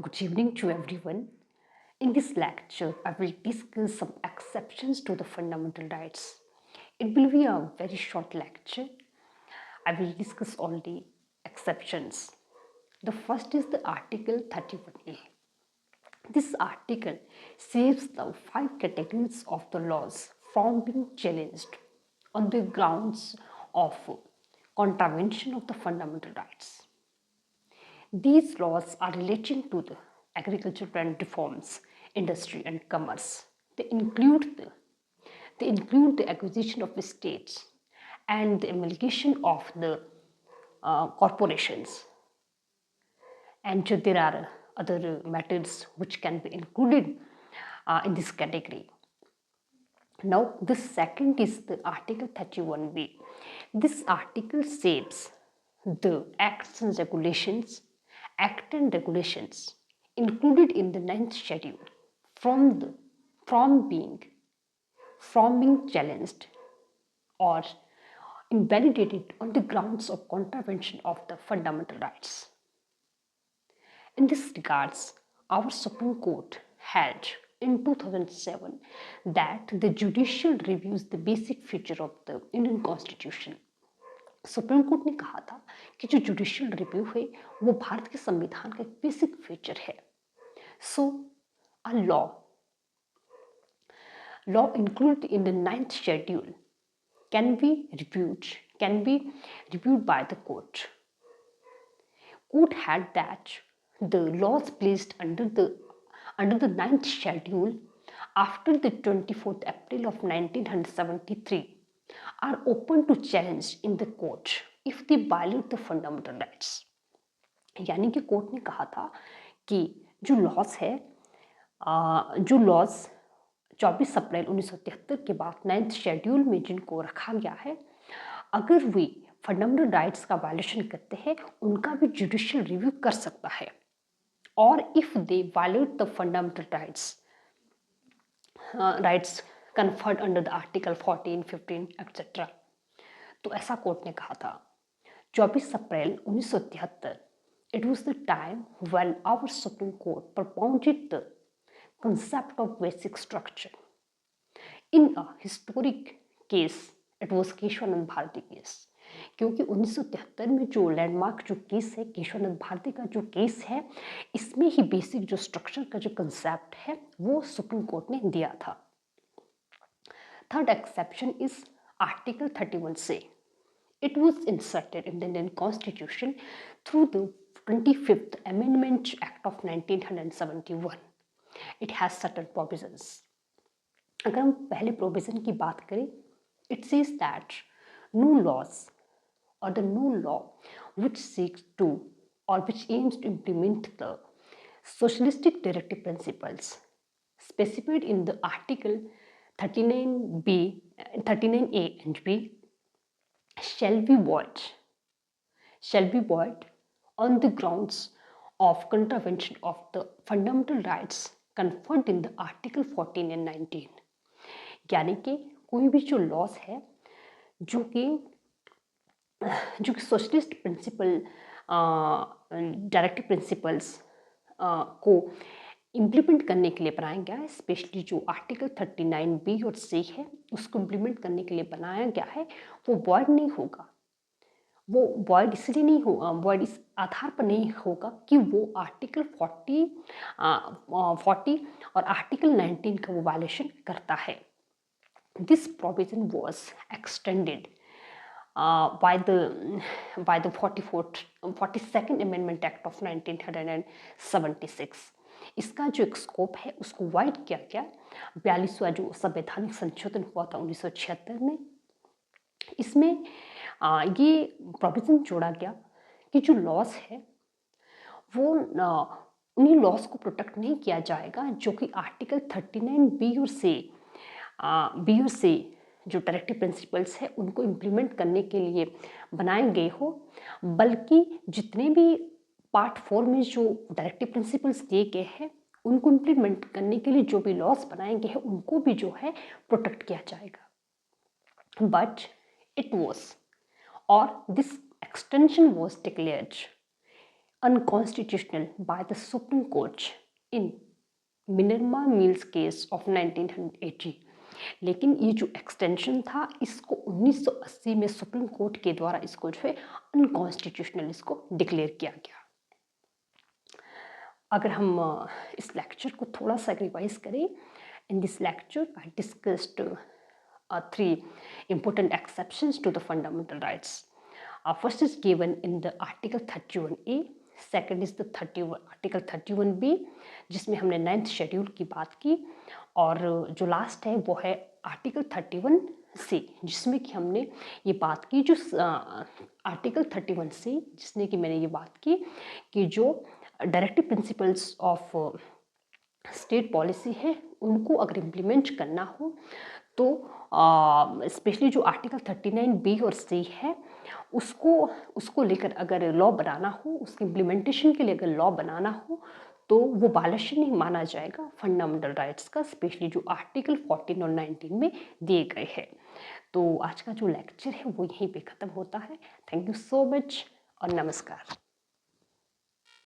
Good evening to everyone. In this lecture, I will discuss some exceptions to the fundamental rights. It will be a very short lecture. I will discuss all the exceptions. The first is the Article 31A. This article saves the five categories of the laws from being challenged on the grounds of contravention of the fundamental rights. These laws are relating to the agriculture and reforms, industry and commerce. They include the acquisition of estates and the amalgamation of the corporations. And there are other matters which can be included in this category. Now, the second is the Article 31B. This article says the acts and regulations, act and regulations included in the ninth schedule from being challenged or invalidated on the grounds of contravention of the fundamental rights. In this regards, our Supreme Court held in 2007 that the judicial reviews the basic feature of the Indian Constitution. Supreme court ने कहा था कि जो judicial review है वो भारत के संविधान का एक बेसिक फीचर है. सो अ law included in the ninth schedule can be reviewed by the court. Court had that the laws placed under the ninth schedule after the 24th April of 1973 are open to challenge in the court if they violate the fundamental rights. यानी कि court ने कहा था कि जो laws 24 अप्रैल 1973 के बाद ninth schedule में जिनको रखा गया है, अगर वे फंडामेंटल राइट्स का वायलेशन करते हैं उनका भी जुडिशियल रिव्यू कर सकता है. और if they violate the fundamental rights conferred under the article 14, 15 etcetera, तो ऐसा कोर्ट ने कहा था. 24 अप्रैल 1973, it was the time when our Supreme Court propounded the concept of basic structure. In a historic case, it was Kesavananda Bharati case. क्योंकि 1973 में जो landmark जो case है, केशवानंद भारती का जो केस है, इसमें ही बेसिक जो स्ट्रक्चर का जो कंसेप्ट है वो सुप्रीम कोर्ट ने दिया था. Third exception is article 31C. It was inserted in the Indian Constitution through the 25th Amendment Act of 1971. It has certain provisions. अगर हम पहले प्रोविजन की बात करें, it says that no laws or the no law which seeks to or which aims to implement the socialistic directive principles specified in the Article 39B, 39A and B shall be void on the grounds of contravention of the fundamental rights conferred in the Article 14 and 19. यानी कि कोई भी जो laws है जो कि socialist principal directive principles को implement करने के लिए बनाया गया है, स्पेशली जो आर्टिकल 39B और C है उसको इम्प्लीमेंट करने के लिए बनाया गया है, वो वॉइड नहीं होगा. वो वॉइड इसलिए नहीं होगा, वॉइड इस आधार पर नहीं होगा कि वो आर्टिकल 40 और आर्टिकल 19 का वो वायलेशन करता है. This provision was extended by the 42nd Amendment Act of 1976. इसका जो एक स्कोप है उसको वाइड किया गया 42वां जो संवैधानिक संशोधन हुआ था 1976 में. इसमें ये प्रोविजन जोड़ा गया कि जो लॉज है वो उन्हीं लॉज को प्रोटेक्ट नहीं किया जाएगा जो कि आर्टिकल 39B और C जो डायरेक्टिव प्रिंसिपल्स है उनको इम्प्लीमेंट करने के लिए बनाए गए हो, बल्कि जितने भी पार्ट 4 में जो डायरेक्टिव प्रिंसिपल्स दिए गए हैं उनको इम्प्लीमेंट करने के लिए जो भी लॉस बनाए गए हैं उनको भी जो है प्रोटेक्ट किया जाएगा. बट इट वॉज और this extension was declared unconstitutional by the Supreme Court in Minerva mills case of 1980। लेकिन ये जो एक्सटेंशन था इसको 1980 में सुप्रीम कोर्ट के द्वारा इसको जो है अनकॉन्स्टिट्यूशनल इसको डिक्लेयर किया गया। अगर हम इस लेक्चर को थोड़ा सा रिवाइज करें, in this lecture I discussed 3 important exceptions to the fundamental rights. First is given in the Article 31A, second is the Article 31B, जिसमें हमने 9th शेड्यूल की बात की, और जो लास्ट है वो है आर्टिकल 31C, जिसमें कि हमने ये बात की जो आर्टिकल 31C जिसने कि मैंने ये बात की कि जो directive principles of state policy है उनको अगर इम्प्लीमेंट करना हो तो स्पेशली जो आर्टिकल 39B और C है उसको लेकर अगर लॉ बनाना हो, उसके इम्प्लीमेंटेशन के लिए अगर लॉ बनाना हो तो वो वायलेशन नहीं माना जाएगा फंडामेंटल राइट्स का, स्पेशली जो आर्टिकल 14 और 19 में दिए गए हैं। तो आज का जो लेक्चर है वो यहीं पे ख़त्म होता है। थैंक यू सो मच और नमस्कार।